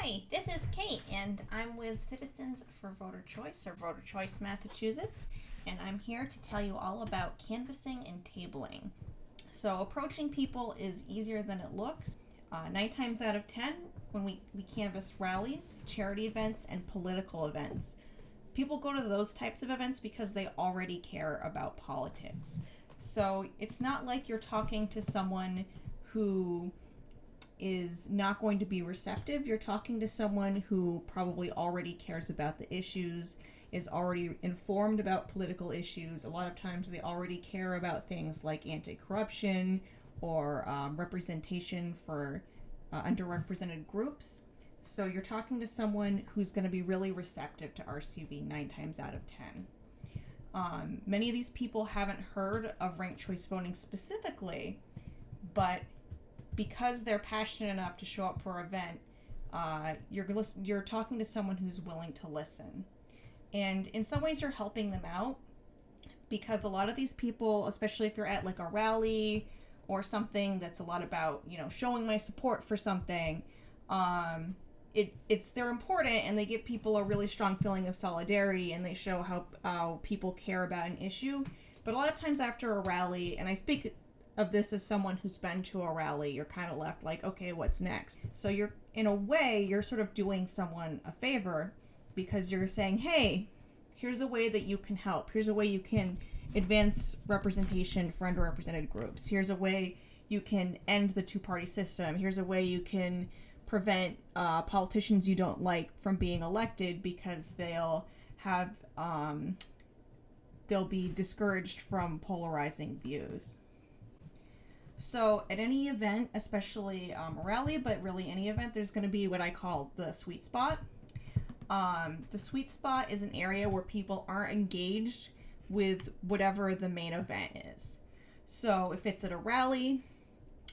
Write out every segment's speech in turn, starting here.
Hi, this is Kate, and I'm with Citizens for Voter Choice, or Voter Choice Massachusetts, and I'm here to tell you all about canvassing and tabling. So, approaching people is easier than it looks. 9 times out of 10, when we canvass rallies, charity events, and political events, people go to those types of events because they already care about politics. So, it's not like you're talking to someone who is not going to be receptive. You're talking to someone who probably already cares about the issues, is already informed about political issues. A lot of times they already care about things like anti-corruption or representation for underrepresented groups. So you're talking to someone who's going to be really receptive to RCV 9 times out of 10. Many of these people haven't heard of ranked choice voting specifically, but because they're passionate enough to show up for an event, you're talking to someone who's willing to listen. And in some ways you're helping them out, because a lot of these people, especially if you're at like a rally or something that's a lot about, showing my support for something, they're important, and they give people a really strong feeling of solidarity, and they show how people care about an issue. But a lot of times after a rally, and I speak of this as someone who's been to a rally, you're kind of left like, okay, what's next? So in a way, you're sort of doing someone a favor, because you're saying, hey, here's a way that you can help. Here's a way you can advance representation for underrepresented groups. Here's a way you can end the two-party system. Here's a way you can prevent politicians you don't like from being elected, because they'll be discouraged from polarizing views. So at any event, especially a rally, but really any event, there's going to be what I call the sweet spot. The sweet spot is an area where people aren't engaged with whatever the main event is. So if it's at a rally,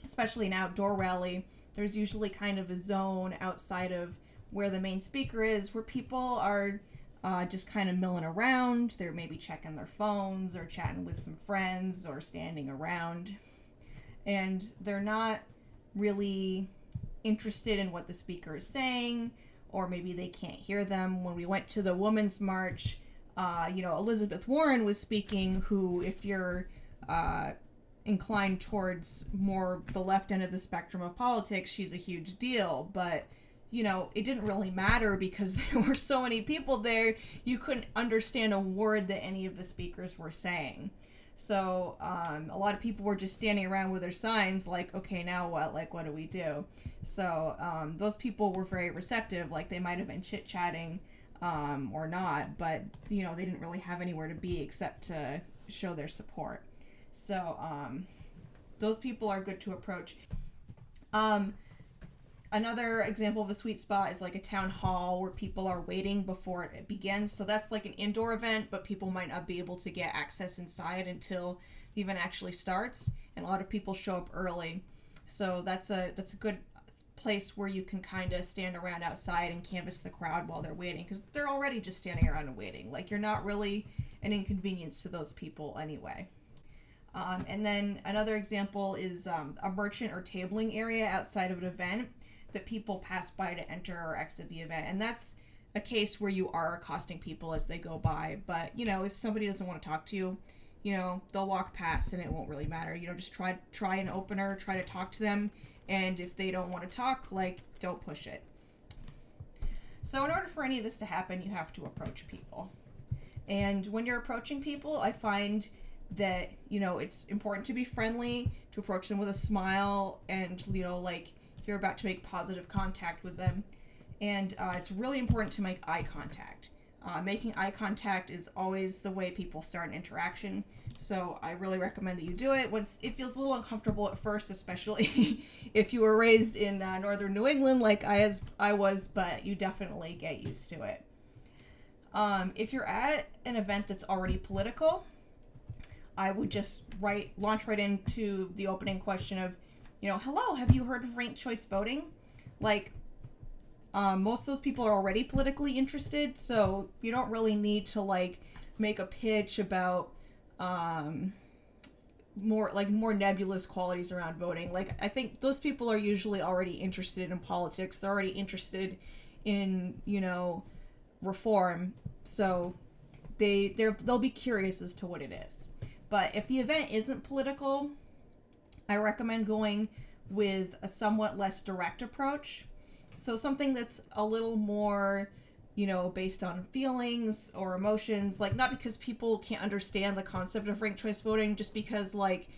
especially an outdoor rally, there's usually kind of a zone outside of where the main speaker is, where people are just kind of milling around. They're maybe checking their phones or chatting with some friends or standing around. And they're not really interested in what the speaker is saying, or maybe they can't hear them. When we went to the Women's March, Elizabeth Warren was speaking, who, if you're inclined towards more the left end of the spectrum of politics, she's a huge deal. But, it didn't really matter, because there were so many people there, you couldn't understand a word that any of the speakers were saying. So a lot of people were just standing around with their signs like, okay, now what? Like, what do we do? So those people were very receptive. Like, they might have been chit-chatting or not, but, they didn't really have anywhere to be except to show their support. So those people are good to approach. Another example of a sweet spot is like a town hall, where people are waiting before it begins. So that's like an indoor event, but people might not be able to get access inside until the event actually starts. And a lot of people show up early. So that's a good place where you can kind of stand around outside and canvass the crowd while they're waiting, because they're already just standing around and waiting. Like, you're not really an inconvenience to those people anyway. And then another example is a merchant or tabling area outside of an event that people pass by to enter or exit the event. And that's a case where you are accosting people as they go by. But, if somebody doesn't want to talk to you, they'll walk past and it won't really matter. Just try an opener, try to talk to them. And if they don't want to talk, don't push it. So in order for any of this to happen, you have to approach people. And when you're approaching people, I find that, it's important to be friendly, to approach them with a smile, and, you're about to make positive contact with them. And it's really important to make eye contact. Making eye contact is always the way people start an interaction. So I really recommend that you do it. Once it feels a little uncomfortable at first, especially if you were raised in northern New England like I was, but you definitely get used to it. If you're at an event that's already political, I would just launch right into the opening question of, hello, have you heard of ranked choice voting? Most of those people are already politically interested, so you don't really need to make a pitch about more nebulous qualities around voting. Like, I think those people are usually already interested in politics. They're already interested in, reform. So they'll be curious as to what it is. But if the event isn't political, I recommend going with a somewhat less direct approach. So something that's a little more, based on feelings or emotions, like not because people can't understand the concept of ranked choice voting, just because, like,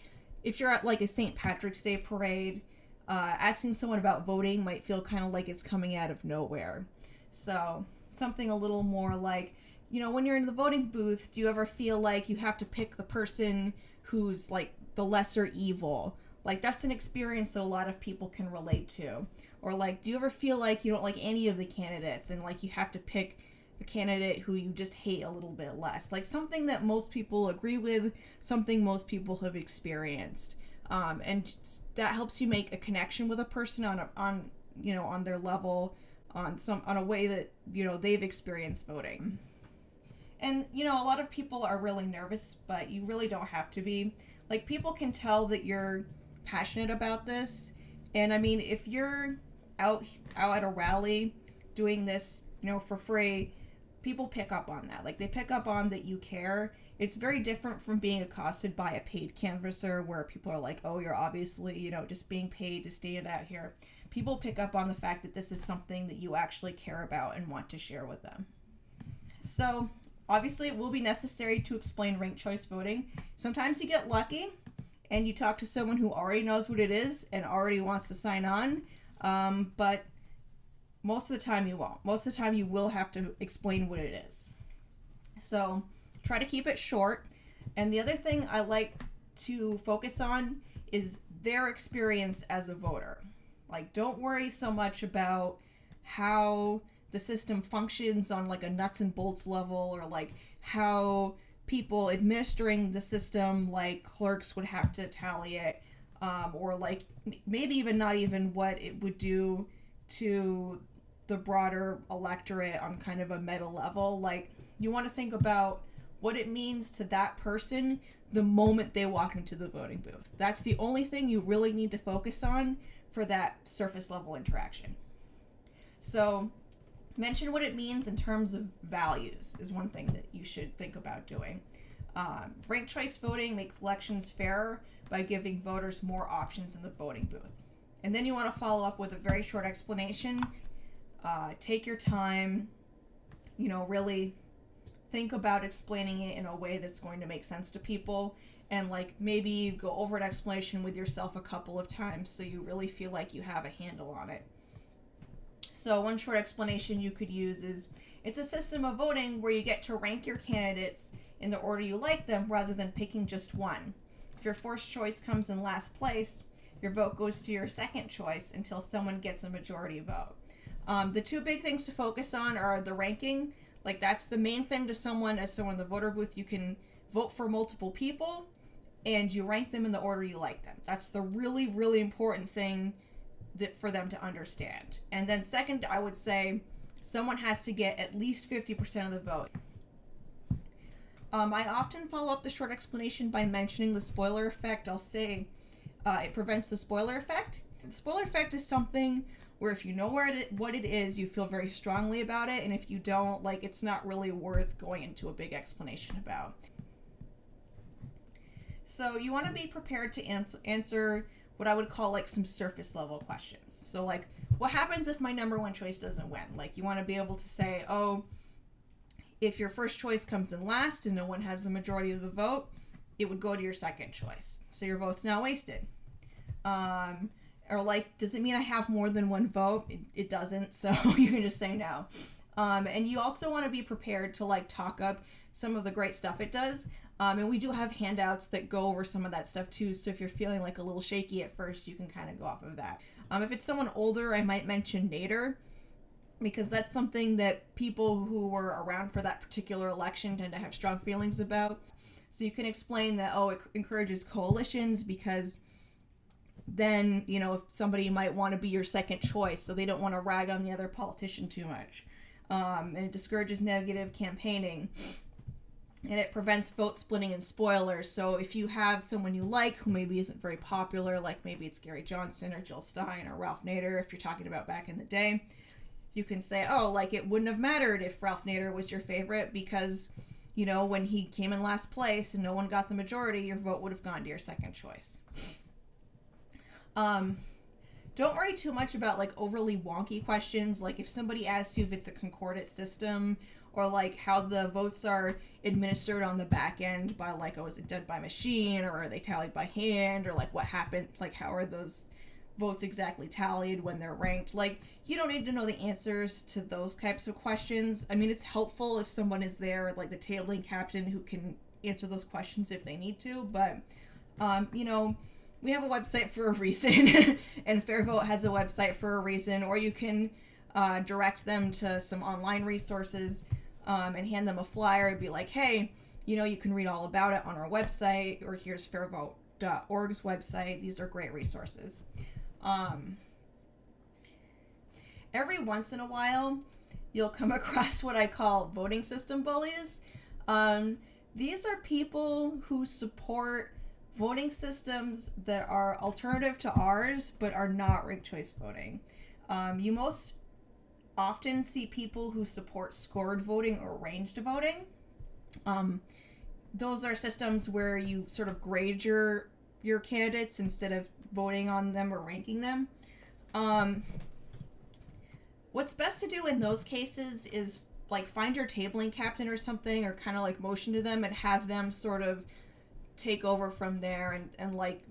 if you're at like a St. Patrick's Day parade, asking someone about voting might feel kind of like it's coming out of nowhere. So something a little more like, when you're in the voting booth, do you ever feel like you have to pick the person who's like the lesser evil? Like, that's an experience that a lot of people can relate to. Or, like, do you ever feel like you don't like any of the candidates and, like, you have to pick a candidate who you just hate a little bit less? Like, something that most people agree with, something most people have experienced. And that helps you make a connection with a person on their level, on a way that, they've experienced voting. And, a lot of people are really nervous, but you really don't have to be. Like, people can tell that you're passionate about this. And I mean, if you're out at a rally doing this, for free, people pick up on that. Like, they pick up on that you care. It's very different from being accosted by a paid canvasser where people are like, oh, you're obviously, just being paid to stand out here. People pick up on the fact that this is something that you actually care about and want to share with them. So obviously it will be necessary to explain ranked choice voting. Sometimes you get lucky and you talk to someone who already knows what it is and already wants to sign on. But most of the time you won't. Most of the time you will have to explain what it is. So try to keep it short. And the other thing I like to focus on is their experience as a voter. Like, don't worry so much about how the system functions on like a nuts and bolts level, or like how people administering the system, like clerks, would have to tally it, or like maybe even not even what it would do to the broader electorate on kind of a meta level. Like, you want to think about what it means to that person the moment they walk into the voting booth. That's the only thing you really need to focus on for that surface level interaction. So mention what it means in terms of values is one thing that you should think about doing. Ranked choice voting makes elections fairer by giving voters more options in the voting booth. And then you want to follow up with a very short explanation. Take your time, really think about explaining it in a way that's going to make sense to people, and like maybe go over an explanation with yourself a couple of times so you really feel like you have a handle on it. So one short explanation you could use is, it's a system of voting where you get to rank your candidates in the order you like them rather than picking just one. If your first choice comes in last place, your vote goes to your second choice until someone gets a majority vote. The two big things to focus on are the ranking. Like, that's the main thing to someone. As someone in the voter booth, you can vote for multiple people and you rank them in the order you like them. That's the really, really important thing for them to understand. And then second, I would say someone has to get at least 50% of the vote. I often follow up the short explanation by mentioning the spoiler effect. I'll say it prevents the spoiler effect. The spoiler effect is something where if you know what it is, you feel very strongly about it, and if you don't, like, it's not really worth going into a big explanation about. So you want to be prepared to answer what I would call like some surface level questions. So like, what happens if my number one choice doesn't win? Like, you want to be able to say, oh, if your first choice comes in last and no one has the majority of the vote, it would go to your second choice. So your vote's now wasted. Or like, does it mean I have more than one vote? It doesn't, so you can just say no. And you also want to be prepared to like talk up some of the great stuff it does. And we do have handouts that go over some of that stuff too, so if you're feeling like a little shaky at first, you can kind of go off of that. If it's someone older, I might mention Nader, because that's something that people who were around for that particular election tend to have strong feelings about. So you can explain that, oh, it encourages coalitions because then, if somebody might want to be your second choice, so they don't want to rag on the other politician too much. And it discourages negative campaigning. and it prevents vote splitting and spoilers. So if you have someone you like who maybe isn't very popular, like maybe it's Gary Johnson or Jill Stein or Ralph Nader, if you're talking about back in the day, you can say, oh, like it wouldn't have mattered if Ralph Nader was your favorite because, you know, when he came in last place and no one got the majority, your vote would have gone to your second choice. Don't worry too much about like overly wonky questions. Like if somebody asks you if it's a concordant system, or like how the votes are administered on the back end by like, oh, is it done by machine, or are they tallied by hand, or like what happened, like how are those votes exactly tallied when they're ranked? Like you don't need to know the answers to those types of questions. I mean, it's helpful if someone is there, like the tabling captain, who can answer those questions if they need to, but you know, we have a website for a reason, and Fair Vote has a website for a reason, or you can direct them to some online resources and hand them a flyer and be like, hey, you know, you can read all about it on our website, or here's fairvote.org's website. These are great resources. Every once in a while, you'll come across what I call voting system bullies. These are people who support voting systems that are alternative to ours, but are not ranked choice voting. You most often see people who support scored voting or ranged voting. Those are systems where you sort of grade your candidates instead of voting on them or ranking them. What's best to do in those cases is like find your tabling captain or something, or kind of like motion to them and have them sort of take over from there and like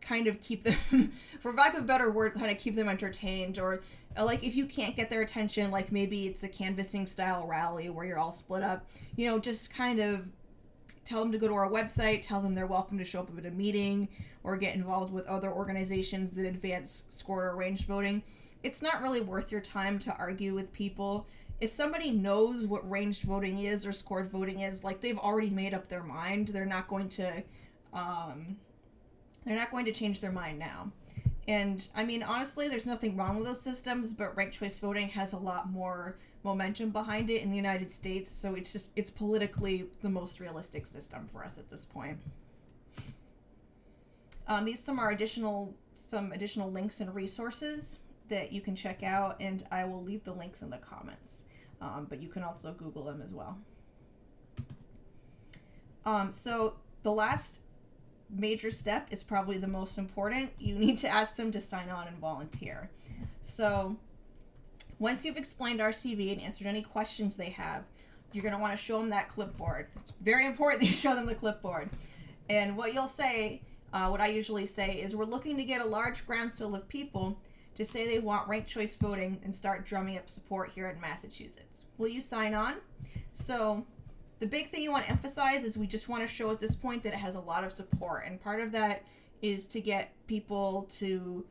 kind of keep them, for lack of a better word, kind of keep them entertained. Or like if you can't get their attention, like maybe it's a canvassing style rally where you're all split up, you know, just kind of tell them to go to our website, tell them they're welcome to show up at a meeting or get involved with other organizations that advance scored or ranged voting. It's not really worth your time to argue with people. If somebody knows what ranged voting is or scored voting is, like they've already made up their mind. They're not going to change their mind now. And I mean, honestly, there's nothing wrong with those systems, but ranked choice voting has a lot more momentum behind it in the United States, so it's politically the most realistic system for us at this point. These are some additional links and resources that you can check out, and I will leave the links in the comments. But you can also Google them as well. So the last major step is probably the most important. You need to ask them to sign on and volunteer. So once you've explained RCV and answered any questions they have, you're going to want to show them that clipboard. It's very important that you show them the clipboard. And what you'll say, what I usually say is, we're looking to get a large groundswell of people to say they want ranked choice voting and start drumming up support here in Massachusetts. Will you sign on? So the big thing you want to emphasize is we just want to show at this point that it has a lot of support. And part of that is to get people to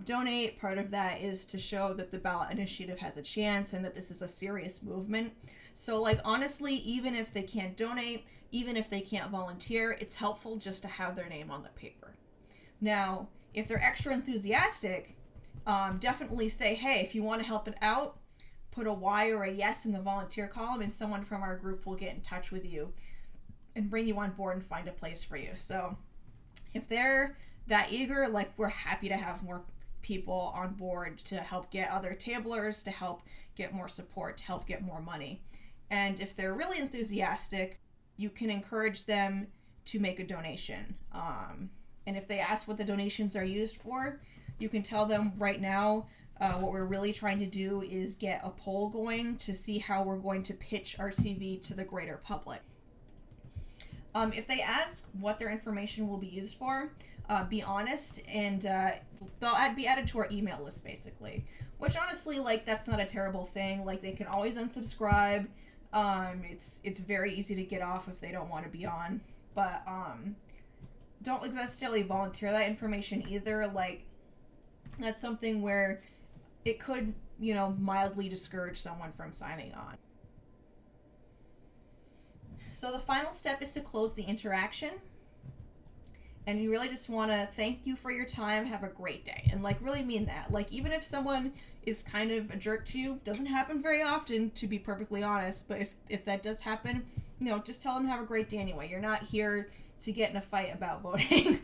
donate. Part of that is to show that the ballot initiative has a chance and that this is a serious movement. So like honestly, even if they can't donate, even if they can't volunteer, it's helpful just to have their name on the paper. Now, if they're extra enthusiastic, definitely say, hey, if you want to help it out, put a Y or a yes in the volunteer column, and someone from our group will get in touch with you and bring you on board and find a place for you. So if they're that eager, like, we're happy to have more people on board to help get other tablers, to help get more support, to help get more money. And if they're really enthusiastic, you can encourage them to make a donation. And if they ask what the donations are used for, you can tell them right now, what we're really trying to do is get a poll going to see how we're going to pitch RCV to the greater public. If they ask what their information will be used for, be honest, and they'll be added to our email list, basically. Which honestly, like, that's not a terrible thing. Like, they can always unsubscribe. It's very easy to get off if they don't want to be on. But don't necessarily volunteer that information either. Like, that's something where it could, mildly discourage someone from signing on. So the final step is to close the interaction. And you really just want to thank you for your time. Have a great day. And like really mean that. Like even if someone is kind of a jerk to you, doesn't happen very often, to be perfectly honest, but if that does happen, just tell them to have a great day anyway. You're not here to get in a fight about voting.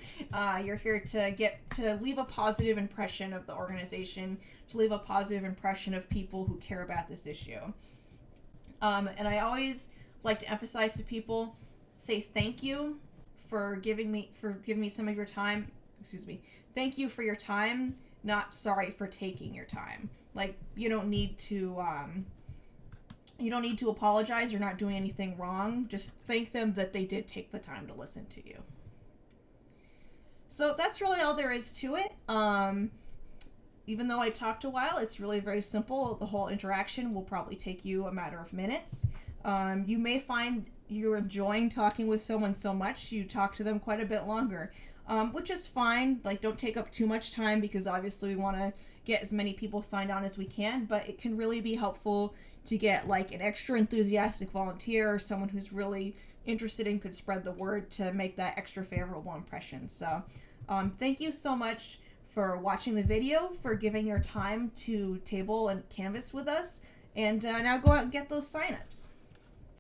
You're here to leave a positive impression of the organization, to leave a positive impression of people who care about this issue. And I always like to emphasize to people, say thank you for giving me some of your time. Excuse me. Thank you for your time, not sorry for taking your time. Like you don't need to apologize. You're not doing anything wrong. Just thank them that they did take the time to listen to you. So that's really all there is to it. Even though I talked a while, it's really very simple. The whole interaction will probably take you a matter of minutes. You may find you're enjoying talking with someone so much you talk to them quite a bit longer, which is fine. Like, don't take up too much time because obviously we want to get as many people signed on as we can, but it can really be helpful to get like an extra enthusiastic volunteer or someone who's really interested and could spread the word to make that extra favorable impression. So thank you so much for watching the video, for giving your time to table and canvas with us, and now go out and get those signups.